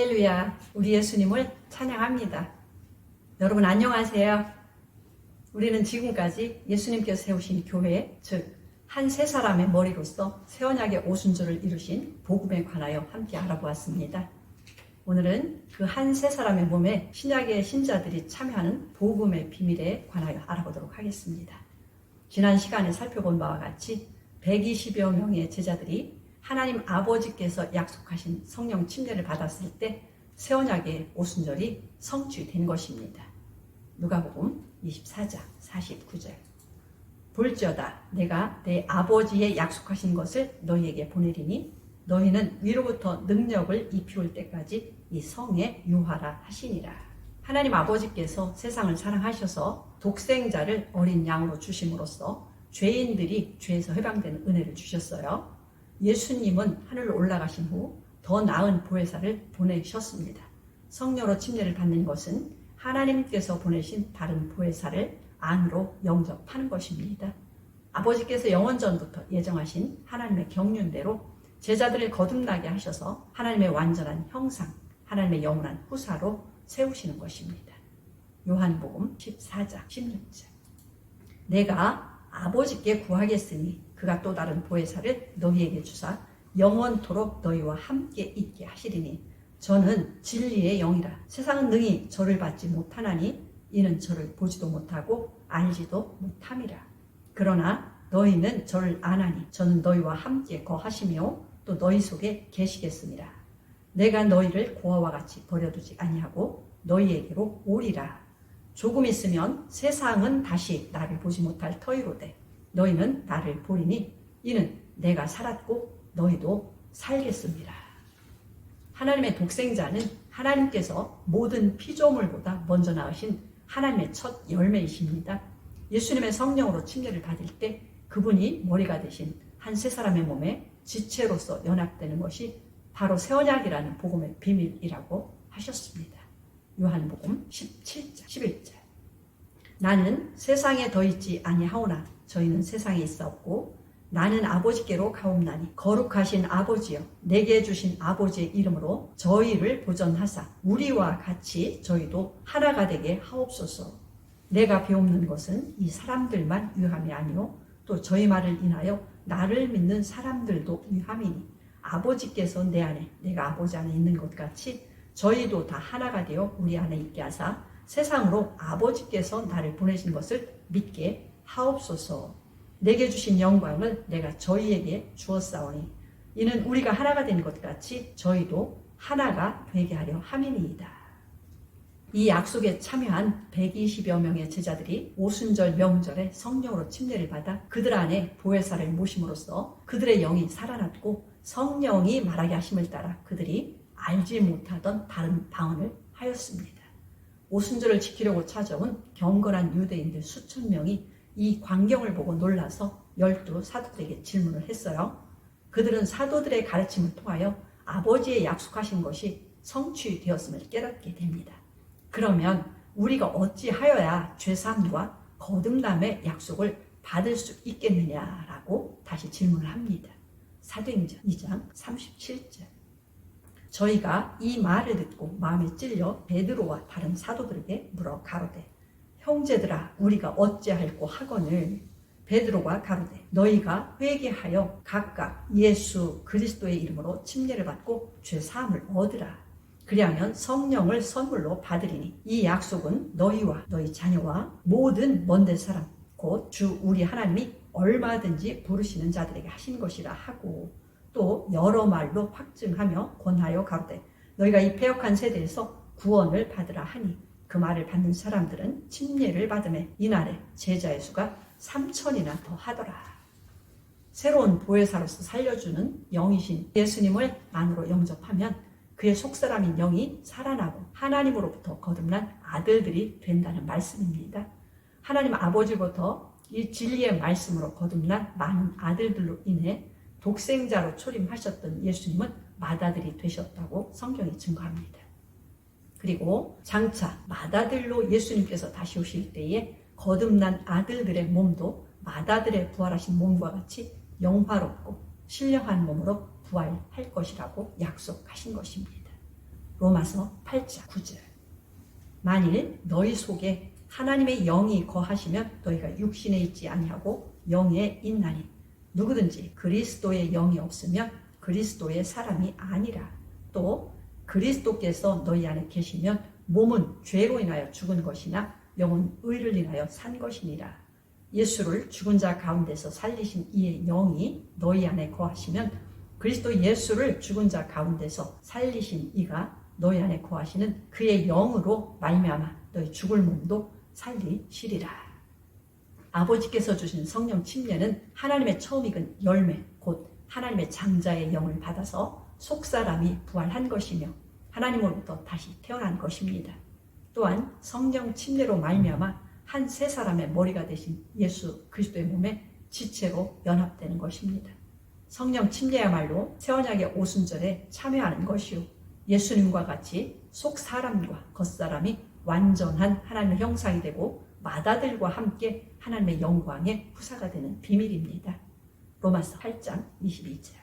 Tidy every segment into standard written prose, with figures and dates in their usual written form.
할렐루야, 우리 예수님을 찬양합니다. 여러분 안녕하세요. 우리는 지금까지 예수님께서 세우신 교회, 즉 한 세 사람의 머리로서 새 언약의 오순절을 이루신 복음에 관하여 함께 알아보았습니다. 오늘은 그 한 세 사람의 몸에 신약의 신자들이 참여하는 복음의 비밀에 관하여 알아보도록 하겠습니다. 지난 시간에 살펴본 바와 같이 120여 명의 제자들이 하나님 아버지께서 약속하신 성령 침례를 받았을 때 새 언약의 오순절이 성취된 것입니다. 누가복음 24장 49절. 볼지어다 내가 내 아버지의 약속하신 것을 너희에게 보내리니 너희는 위로부터 능력을 입히올 때까지 이 성에 유하라 하시니라. 하나님 아버지께서 세상을 사랑하셔서 독생자를 어린 양으로 주심으로써 죄인들이 죄에서 해방되는 은혜를 주셨어요. 예수님은 하늘로 올라가신 후 더 나은 보혜사를 보내셨습니다. 성령으로 침례를 받는 것은 하나님께서 보내신 다른 보혜사를 안으로 영접하는 것입니다. 아버지께서 영원전부터 예정하신 하나님의 경륜대로 제자들을 거듭나게 하셔서 하나님의 완전한 형상, 하나님의 영원한 후사로 세우시는 것입니다. 요한복음 14장 16절. 내가 아버지께 구하겠으니 그가 또 다른 보혜사를 너희에게 주사 영원토록 너희와 함께 있게 하시리니 저는 진리의 영이라. 세상은 능히 저를 받지 못하나니 이는 저를 보지도 못하고 알지도 못함이라. 그러나 너희는 저를 아나니 저는 너희와 함께 거하시며 또 너희 속에 계시겠습니다. 내가 너희를 고아와 같이 버려두지 아니하고 너희에게로 오리라. 조금 있으면 세상은 다시 나를 보지 못할 터이로되 너희는 나를 보리니 이는 내가 살았고 너희도 살겠습니다. 하나님의 독생자는 하나님께서 모든 피조물보다 먼저 낳으신 하나님의 첫 열매이십니다. 예수님의 성령으로 침례를 받을 때 그분이 머리가 되신 한 세 사람의 몸에 지체로서 연합되는 것이 바로 새 언약이라는 복음의 비밀이라고 하셨습니다. 요한복음 17장 11절. 나는 세상에 더 있지 아니하오나 저희는 세상에 있사옵고 나는 아버지께로 가옵나니 거룩하신 아버지여 내게 주신 아버지의 이름으로 저희를 보전하사 우리와 같이 저희도 하나가 되게 하옵소서. 내가 배우는 것은 이 사람들만 위함이 아니요 또 저희 말을 인하여 나를 믿는 사람들도 위함이니 아버지께서 내 안에 내가 아버지 안에 있는 것 같이 저희도 다 하나가 되어 우리 안에 있게 하사 세상으로 아버지께서 나를 보내신 것을 믿게 하옵소서. 내게 주신 영광을 내가 저희에게 주었사오니 이는 우리가 하나가 된 것 같이 저희도 하나가 되게 하려 함이니이다. 이 약속에 참여한 120여 명의 제자들이 오순절 명절에 성령으로 침례를 받아 그들 안에 보혜사를 모심으로써 그들의 영이 살아났고 성령이 말하게 하심을 따라 그들이 알지 못하던 다른 방언을 하였습니다. 오순절을 지키려고 찾아온 경건한 유대인들 수천 명이 이 광경을 보고 놀라서 12 사도들에게 질문을 했어요. 그들은 사도들의 가르침을 통하여 아버지의 약속하신 것이 성취되었음을 깨닫게 됩니다. 그러면 우리가 어찌하여야 죄사함과 거듭남의 약속을 받을 수 있겠느냐라고 다시 질문을 합니다. 사도행전 2장 37절. 저희가 이 말을 듣고 마음에 찔려 베드로와 다른 사도들에게 물어 가로되 형제들아 우리가 어찌할꼬 하거늘 베드로가 가로되 너희가 회개하여 각각 예수 그리스도의 이름으로 침례를 받고 죄사함을 얻으라. 그리하면 성령을 선물로 받으리니 이 약속은 너희와 너희 자녀와 모든 먼데 사람 곧 주 우리 하나님이 얼마든지 부르시는 자들에게 하신 것이라 하고 또 여러 말로 확증하며 권하여 가로되 너희가 이 패역한 세대에서 구원을 받으라 하니 그 말을 받는 사람들은 침례를 받음에 이날에 제자의 수가 3,000이나 더 하더라. 새로운 보혜사로서 살려주는 영이신 예수님을 안으로 영접하면 그의 속사람인 영이 살아나고 하나님으로부터 거듭난 아들들이 된다는 말씀입니다. 하나님 아버지부터 이 진리의 말씀으로 거듭난 많은 아들들로 인해 독생자로 초림하셨던 예수님은 맏아들이 되셨다고 성경이 증거합니다. 그리고 장차 맏아들로 예수님께서 다시 오실 때에 거듭난 아들들의 몸도 맏아들의 부활하신 몸과 같이 영화롭고 신령한 몸으로 부활할 것이라고 약속하신 것입니다. 로마서 8장 9절. 만일 너희 속에 하나님의 영이 거하시면 너희가 육신에 있지 아니하고 영에 있나니 누구든지 그리스도의 영이 없으면 그리스도의 사람이 아니라. 또 그리스도께서 너희 안에 계시면 몸은 죄로 인하여 죽은 것이나 영은 의를 인하여 산 것이니라. 예수를 죽은 자 가운데서 살리신 이의 영이 너희 안에 거하시면 그리스도 예수를 죽은 자 가운데서 살리신 이가 너희 안에 거하시는 그의 영으로 말미암아 너희 죽을 몸도 살리시리라. 아버지께서 주신 성령 침례는 하나님의 처음 익은 열매, 곧 하나님의 장자의 영을 받아서 속사람이 부활한 것이며 하나님으로부터 다시 태어난 것입니다. 또한 성령 침례로 말미암아 한 세 사람의 머리가 되신 예수 그리스도의 몸에 지체로 연합되는 것입니다. 성령 침례야말로 새 언약의 오순절에 참여하는 것이요, 예수님과 같이 속 사람과 겉 사람이 완전한 하나님의 형상이 되고 마다들과 함께 하나님의 영광의 후사가 되는 비밀입니다. 로마서 8장 22절.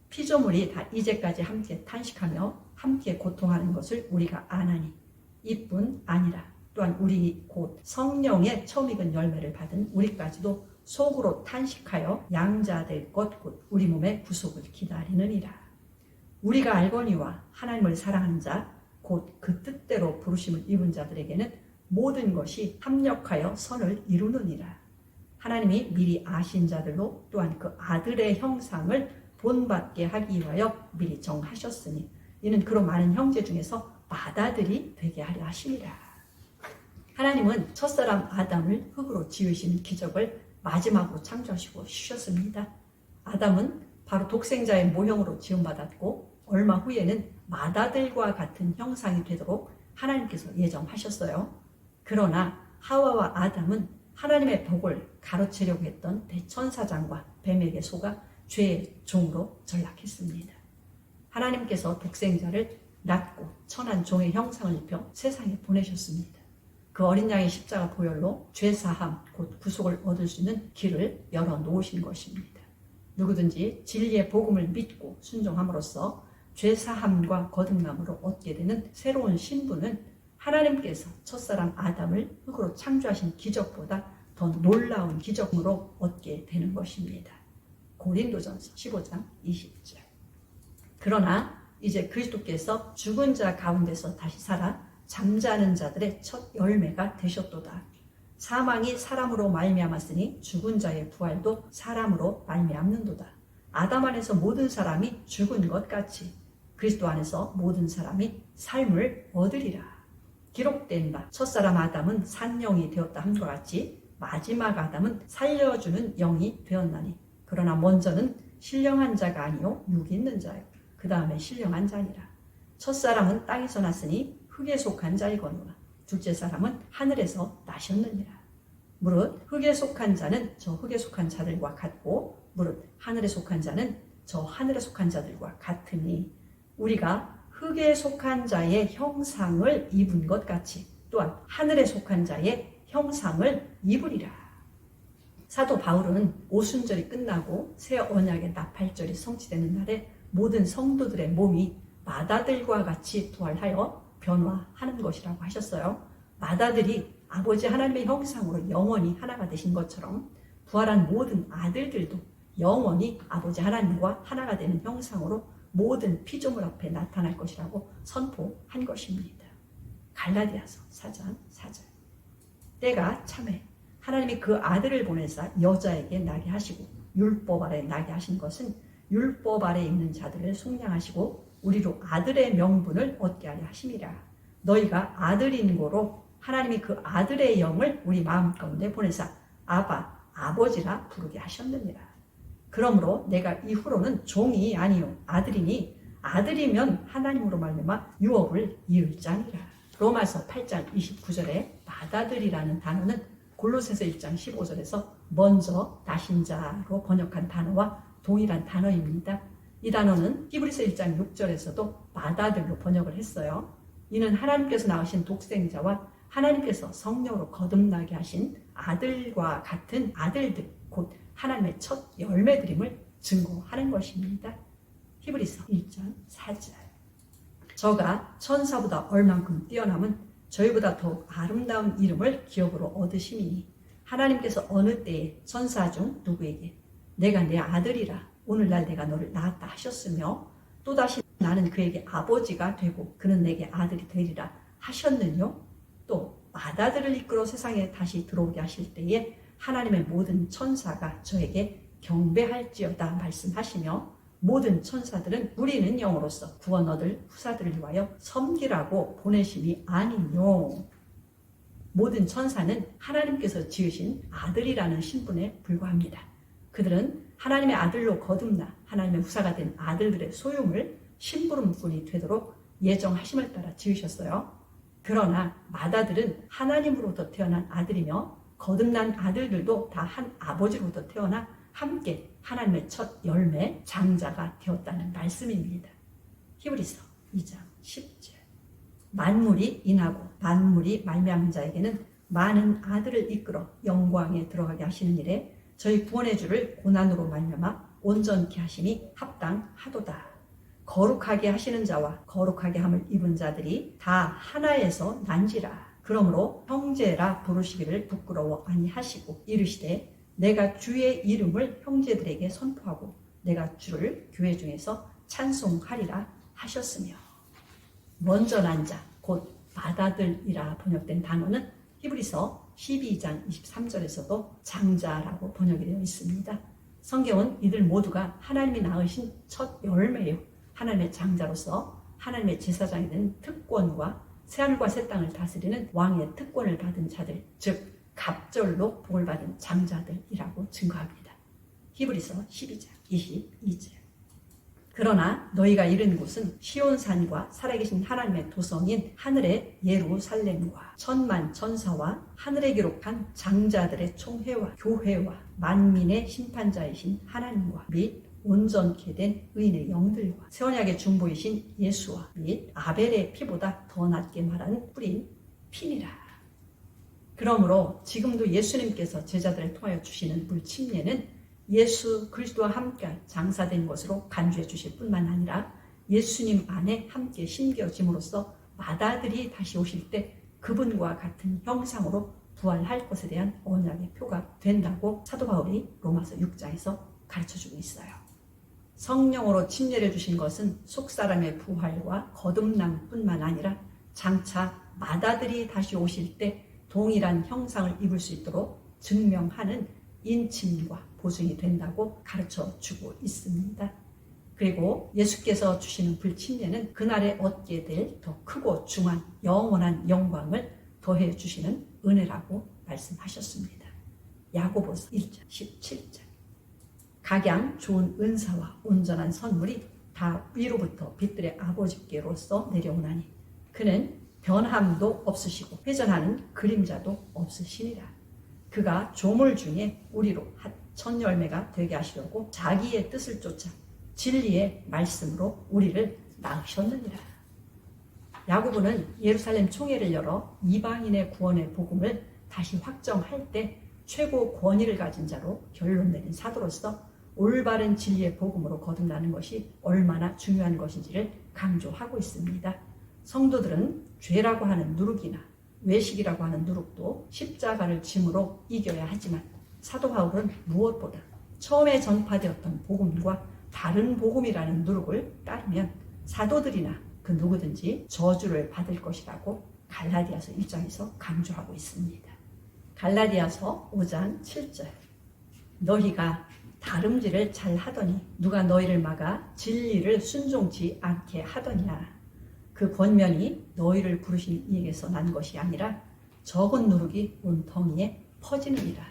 피조물이 다 이제까지 함께 탄식하며 함께 고통하는 것을 우리가 아나니 이뿐 아니라 또한 우리 곧 성령의 처음 익은 열매를 받은 우리까지도 속으로 탄식하여 양자될 것 곧 우리 몸의 구속을 기다리느니라. 우리가 알거니와 하나님을 사랑하는 자 곧 그 뜻대로 부르심을 입은 자들에게는 모든 것이 합력하여 선을 이루느니라. 하나님이 미리 아신 자들로 또한 그 아들의 형상을 본받게 하기 위하여 미리 정하셨으니 이는 그로 많은 형제 중에서 맏아들이 되게 하려 하심이라. 하나님은 첫사람 아담을 흙으로 지으시는 기적을 마지막으로 창조하시고 쉬셨습니다. 아담은 바로 독생자의 모형으로 지음받았고 얼마 후에는 맏아들과 같은 형상이 되도록 하나님께서 예정하셨어요. 그러나 하와와 아담은 하나님의 복을 가로채려고 했던 대천사장과 뱀에게 속아 죄의 종으로 전락했습니다. 하나님께서 독생자를 낮고 천한 종의 형상을 입혀 세상에 보내셨습니다. 그 어린 양의 십자가 보혈로 죄사함 곧 구속을 얻을 수 있는 길을 열어놓으신 것입니다. 누구든지 진리의 복음을 믿고 순종함으로써 죄사함과 거듭남으로 얻게 되는 새로운 신분은 하나님께서 첫사람 아담을 흙으로 창조하신 기적보다 더 놀라운 기적으로 얻게 되는 것입니다. 고린도전서 15장 20절. 그러나 이제 그리스도께서 죽은 자 가운데서 다시 살아 잠자는 자들의 첫 열매가 되셨도다. 사망이 사람으로 말미암았으니 죽은 자의 부활도 사람으로 말미암는도다. 아담 안에서 모든 사람이 죽은 것 같이 그리스도 안에서 모든 사람이 삶을 얻으리라. 기록된 바 첫사람 아담은 산영이 되었다 함과 같이 마지막 아담은 살려주는 영이 되었나니 그러나 먼저는 신령한 자가 아니요 육 있는 자요 그 다음에 신령한 자니라. 첫사람은 땅에서 났으니 흙에 속한 자이거니와 둘째 사람은 하늘에서 나셨느니라. 무릇 흙에 속한 자는 저 흙에 속한 자들과 같고 무릇 하늘에 속한 자는 저 하늘에 속한 자들과 같으니 우리가 흙에 속한 자의 형상을 입은 것 같이 또한 하늘에 속한 자의 형상을 입으리라. 사도 바울은 오순절이 끝나고 새 언약의 나팔절이 성취되는 날에 모든 성도들의 몸이 맏아들과 같이 부활하여 변화하는 것이라고 하셨어요. 맏아들이 아버지 하나님의 형상으로 영원히 하나가 되신 것처럼 부활한 모든 아들들도 영원히 아버지 하나님과 하나가 되는 형상으로 모든 피조물 앞에 나타날 것이라고 선포한 것입니다. 갈라디아서 4장 4절. 때가 참에 하나님이 그 아들을 보내사 여자에게 나게 하시고 율법 아래 나게 하신 것은 율법 아래 있는 자들을 속량하시고 우리로 아들의 명분을 얻게 하려 하심이라. 너희가 아들인 고로 하나님이 그 아들의 영을 우리 마음 가운데 보내사 아바 아버지라 부르게 하셨느니라. 그러므로 내가 이후로는 종이 아니요 아들이니 아들이면 하나님으로 말미암아 유업을 이을 자니라. 로마서 8장 29절에 맏아들이라는 단어는 골로새서 1장 15절에서 먼저 나신 자로 번역한 단어와 동일한 단어입니다. 이 단어는 히브리서 1장 6절에서도 맏아들로 번역을 했어요. 이는 하나님께서 낳으신 독생자와 하나님께서 성령으로 거듭나게 하신 아들과 같은 아들들 곧 하나님의 첫 열매드림을 증거하는 것입니다. 히브리서 1장 4절. 저가 천사보다 얼만큼 뛰어남은 저희보다 더욱 아름다운 이름을 기업으로 얻으심이니 하나님께서 어느 때에 천사 중 누구에게 내가 내 아들이라 오늘날 내가 너를 낳았다 하셨으며 또다시 나는 그에게 아버지가 되고 그는 내게 아들이 되리라 하셨느뇨? 또 맏아들을 이끌어 세상에 다시 들어오게 하실 때에 하나님의 모든 천사가 저에게 경배할지어다 말씀하시며 모든 천사들은 누리는 영으로서 구원 얻을 후사들을 위하여 섬기라고 보내심이 아니뇨. 모든 천사는 하나님께서 지으신 아들이라는 신분에 불과합니다. 그들은 하나님의 아들로 거듭나 하나님의 후사가 된 아들들의 소유물 심부름꾼이 되도록 예정하심을 따라 지으셨어요. 그러나 맏아들은 하나님으로부터 태어난 아들이며 거듭난 아들들도 다 한 아버지로부터 태어나 함께 하나님의 첫 열매 장자가 되었다는 말씀입니다. 히브리서 2장 10절. 만물이 인하고 만물이 말미암은 자에게는 많은 아들을 이끌어 영광에 들어가게 하시는 일에 저희 구원의 주를 고난으로 말미암아 온전케 하심이 합당하도다. 거룩하게 하시는 자와 거룩하게 함을 입은 자들이 다 하나에서 난지라. 그러므로 형제라 부르시기를 부끄러워 아니하시고 이르시되 내가 주의 이름을 형제들에게 선포하고 내가 주를 교회 중에서 찬송하리라 하셨으며. 먼저 난 자, 곧 맏아들이라 번역된 단어는 히브리서 12장 23절에서도 장자라고 번역이 되어 있습니다. 성경은 이들 모두가 하나님이 낳으신 첫 열매요, 하나님의 장자로서 하나님의 제사장이 된 특권과 새하늘과 새 땅을 다스리는 왕의 특권을 받은 자들, 즉 갑절로 복을 받은 장자들이라고 증거합니다. 히브리서 12장 22절. 그러나 너희가 이른 곳은 시온산과 살아계신 하나님의 도성인 하늘의 예루살렘과 천만 천사와 하늘에 기록한 장자들의 총회와 교회와 만민의 심판자이신 하나님과 및 온전케 된 의인의 영들과 새 언약의 중보이신 예수와 및 아벨의 피보다 더 낫게 말하는 뿌린 피니라. 그러므로 지금도 예수님께서 제자들을 통하여 주시는 불침례는 예수 그리스도와 함께 장사된 것으로 간주해 주실 뿐만 아니라 예수님 안에 함께 심겨짐으로써 맏아들이 다시 오실 때 그분과 같은 형상으로 부활할 것에 대한 언약의 표가 된다고 사도 바울이 로마서 6장에서 가르쳐주고 있어요. 성령으로 침례를 주신 것은 속사람의 부활과 거듭남뿐만 아니라 장차 맏아들이 다시 오실 때 동일한 형상을 입을 수 있도록 증명하는 인침과 보증이 된다고 가르쳐주고 있습니다. 그리고 예수께서 주시는 불침례는 그날에 얻게 될 더 크고 중한 영원한 영광을 더해 주시는 은혜라고 말씀하셨습니다. 야고보서 1장 17절. 각양 좋은 은사와 온전한 선물이 다 위로부터 빛들의 아버지께로서 내려오나니 그는 변함도 없으시고 회전하는 그림자도 없으시니라. 그가 조물 중에 우리로 첫 열매가 되게 하시려고 자기의 뜻을 쫓아 진리의 말씀으로 우리를 낳으셨느니라. 야고보는 예루살렘 총회를 열어 이방인의 구원의 복음을 다시 확정할 때 최고 권위를 가진 자로 결론 내린 사도로서 올바른 진리의 복음으로 거듭나는 것이 얼마나 중요한 것인지를 강조하고 있습니다. 성도들은 죄라고 하는 누룩이나 외식이라고 하는 누룩도 십자가를 짐으로 이겨야 하지만 사도 바울은 무엇보다 처음에 전파되었던 복음과 다른 복음이라는 누룩을 따르면 사도들이나 그 누구든지 저주를 받을 것이라고 갈라디아서 1장에서 강조하고 있습니다. 갈라디아서 5장 7절. 너희가 다름질을 잘 하더니 누가 너희를 막아 진리를 순종치 않게 하더냐. 그 권면이 너희를 부르신 이에게서 난 것이 아니라 적은 누룩이 온 덩이에 퍼지느니라.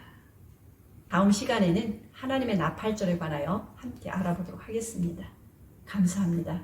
다음 시간에는 하나님의 나팔절에 관하여 함께 알아보도록 하겠습니다. 감사합니다.